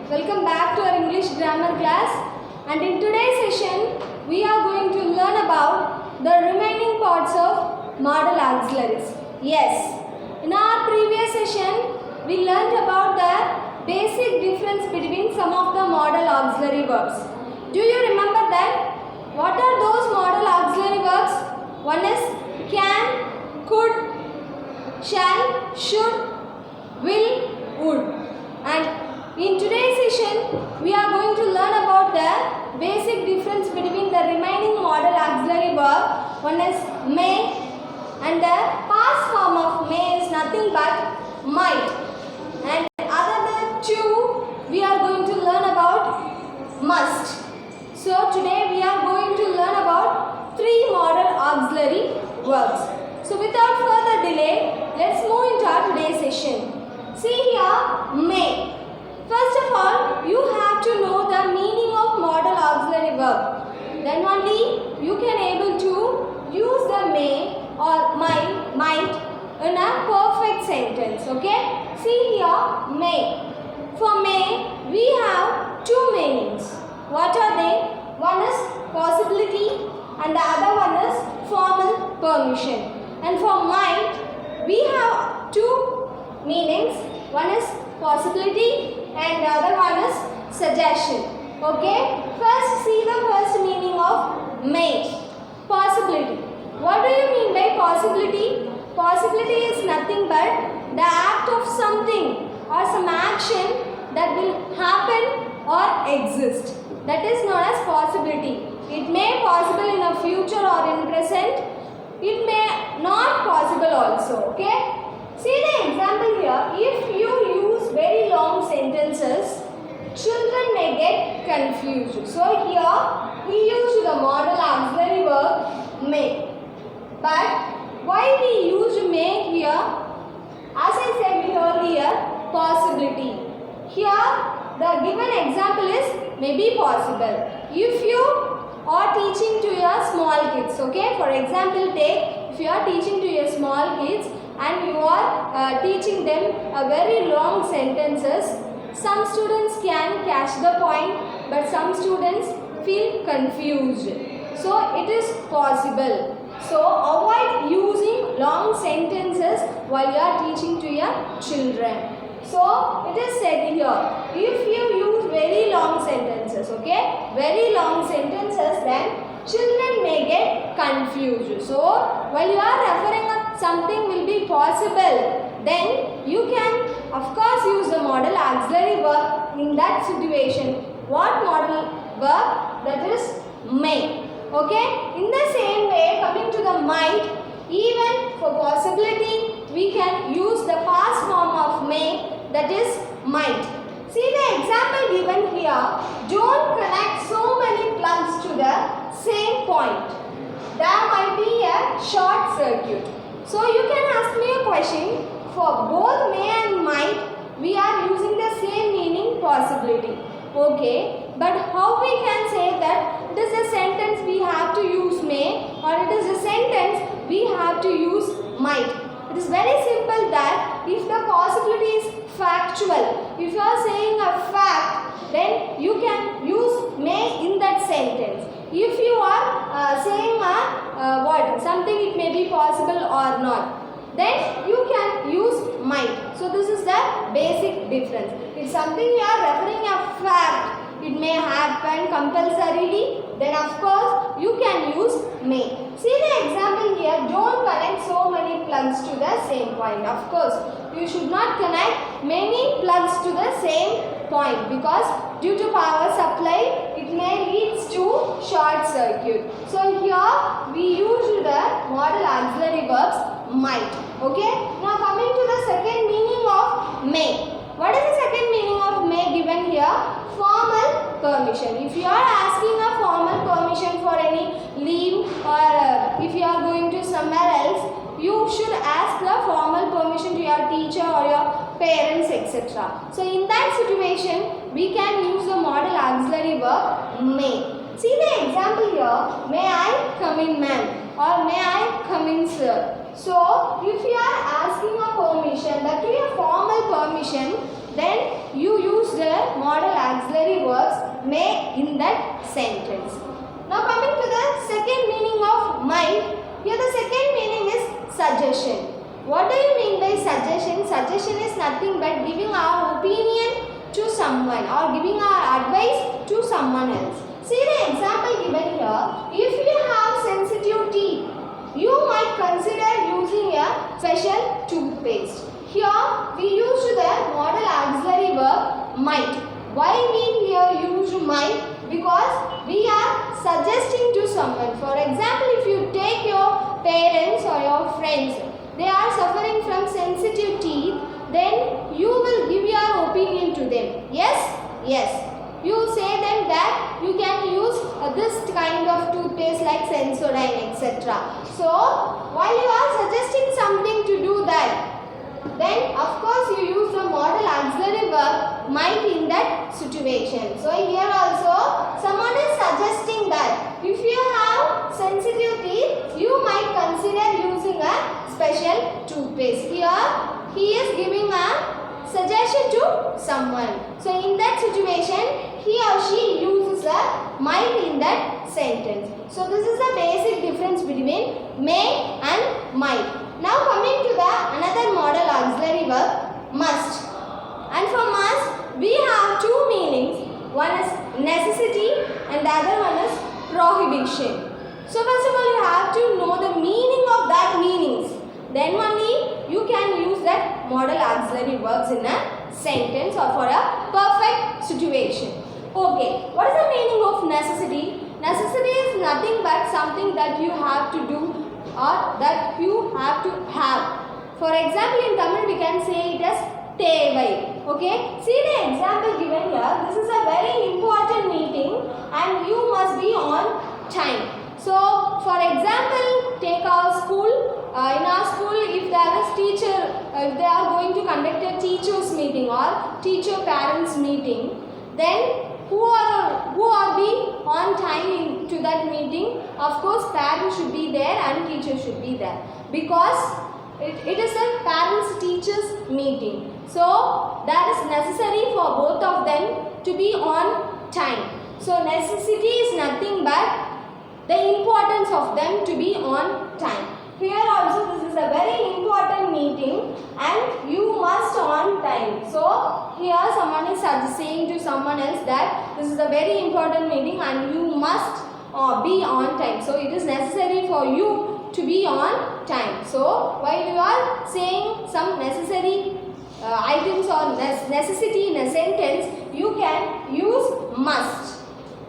Welcome back to our English grammar class, and in today's session we are going to learn about the remaining parts of modal auxiliaries. Yes, in our previous session we learned about the basic difference between some of the modal auxiliary verbs. Do you remember that? What are those modal auxiliary verbs? One is can, could, shall, should, will, would. And in today's session, we are going to learn about the basic difference between the remaining modal auxiliary verb. One is may, and the past form of may is nothing but might. And other two, we are going to learn about must. So today we are going to learn about three modal auxiliary verbs. So without further delay, let's move into our today's session. See here, may. First of all, you have to know the meaning of modal auxiliary verb. Then only you can able to use the may or might in a perfect sentence. Okay? See here, may. For may, we have two meanings. What are they? One is possibility and the other one is formal permission. And for might, we have two meanings. One is possibility and the other one is suggestion. Okay? First, see the first meaning of may. Possibility. What do you mean by possibility? Possibility is nothing but the act of something or some action that will happen or exist. That is known as possibility. It may possible in a future or in present. It may not possible also. Okay? See the example here. If you use very long sentences, children may get confused. So here we use the modal auxiliary verb may. But why we use may here? As I said earlier, possibility. Here the given example is may be possible. If you are teaching to your small kids, okay? For example, take if you are teaching to your small kids and you are teaching them a very long sentences, some students can catch the point, but some students feel confused. So it is possible. So avoid using long sentences while you are teaching to your children. So it is said here, if you use very long sentences, okay, very long sentences, then children may get confused. So while you are referring at something will be possible, then you can of course use the modal auxiliary verb in that situation. What modal verb? That is may. Okay. In the same way, coming to the might, even for possibility, we can use the past form of may, that is might. See the example given here. Don't connect so many plugs to the same point. There might be a short circuit. So you can ask me a question. For both may and might, we are using the same meaning, possibility. Okay, but how we can say that it is a sentence we have to use may, or it is a sentence we have to use might? It is very simple that if the possibility is factual, if you are saying a fact, then you can use may in that sentence. If you are saying a something it may be possible or not, then you can use might. So this is the basic difference. If something you are referring a fact, it may happen compulsorily, then of course you can use may. See the example here, don't connect so many plugs to the same point. Of course, you should not connect many plugs to the same point because due to power supply, it may lead to short circuit. So here we use the modal auxiliary verbs might. Okay. Now coming to the second meaning of may. What is the second meaning of may given here? Formal permission. If you are asking a formal permission for any leave or if you are going to somewhere else, you should ask the formal permission to your teacher or your parents, etc. So in that situation, we can use the modal auxiliary verb may. See the example here, may I come in ma'am or may I come in sir. So if you are asking a permission, that to be a formal permission, then you use the modal verbs may in that sentence. Now coming to the second meaning of might. Here the second meaning is suggestion. What do you mean by suggestion? Suggestion is nothing but giving our opinion to someone or giving our advice to someone else. See the example given here. If you have sensitive teeth, you might consider using a special toothpaste. Here we use the modal auxiliary verb might. Why we here use might? Because we are suggesting to someone. For example, if you take your parents or your friends, they are suffering from sensitive teeth, then you will give your opinion to them. Yes? Yes. You say them that you can use this kind of toothpaste like Sensodyne, etc. So, while you are suggesting something to do that, then of course you use the modal auxiliary verb might in that situation. So, here also someone is suggesting that if you have sensitive teeth, you might consider using a special toothpaste. Here, he is giving a suggestion to someone. So, in that situation, he or she uses a might in that sentence. So, this is the basic difference between may and might. Now, coming to the another modal auxiliary verb, must. And for must, we have two meanings. One is necessity and the other one is prohibition. So, first of all, you have to know the meaning of that meanings. Then only you can use that modal auxiliary verbs in a sentence or for a perfect situation. Okay, what is the meaning of necessity? Necessity is nothing but something that you have to do or that you have to have. For example, in Tamil we can say it as தேவை. Okay, see the example given here. This is a very important meeting and you must be on time. So, for example, take our school. In our school, if there is teacher, if they are going to conduct a teachers meeting or teacher parents meeting, then who are be on time to that meeting? Of course, parents should be there and teachers should be there because it is a parents teachers meeting. So, that is necessary for both of them to be on time. So, necessity is nothing but the importance of them to be on time. Here also this is a very important meeting and you must on time. So here someone is saying to someone else that this is a very important meeting and you must be on time. So it is necessary for you to be on time. So while you are saying some necessary items or necessity in a sentence, you can use must.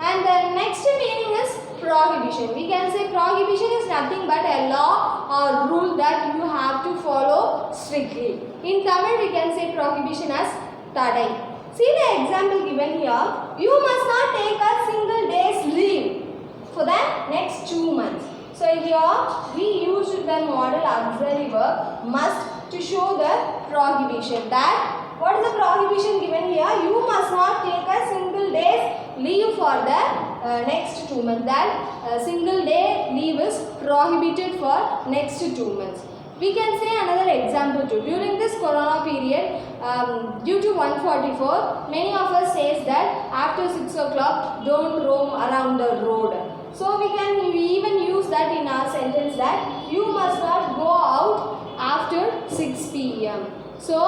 And the next meaning is prohibition. We can say prohibition is nothing but a law or rule that you have to follow strictly. In Tamil we can say prohibition as tadai. See the example given here. You must not take a single day's leave for the next 2 months. So here we use the modal auxiliary verb must to show the prohibition. That what is the prohibition given here? You must not take a single day's leave for the next 2 months. That single day leave is prohibited for next 2 months. We can say another example too. During this corona period, due to 144, many of us says that after 6 o'clock don't roam around the road. So we can even use that in our sentence that you must not go out after 6 p.m. So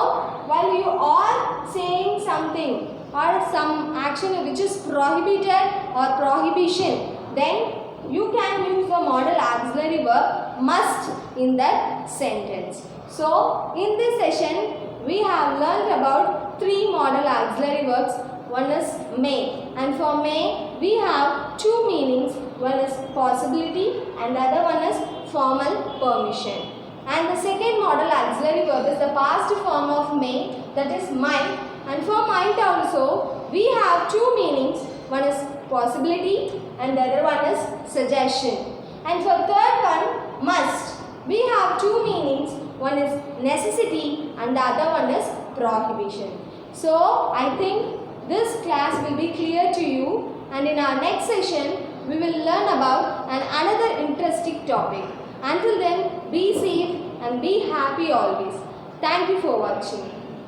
while you are saying something or some action which is prohibited or prohibition, then you can use the modal auxiliary verb must in that sentence. So in this session we have learnt about 3 modal auxiliary verbs. One is may, and for may we have 2 meanings. One is possibility and the other one is formal permission. And the second modal auxiliary verb is the past form of may, that is might. And for might also we have 2 meanings. One is possibility and the other one is suggestion. And for third one must, we have 2 meanings. One is necessity and the other one is prohibition. So I think this class will be clear to you, and in our next session we will learn about another interesting topic. Until then, be safe and be happy always. Thank you for watching.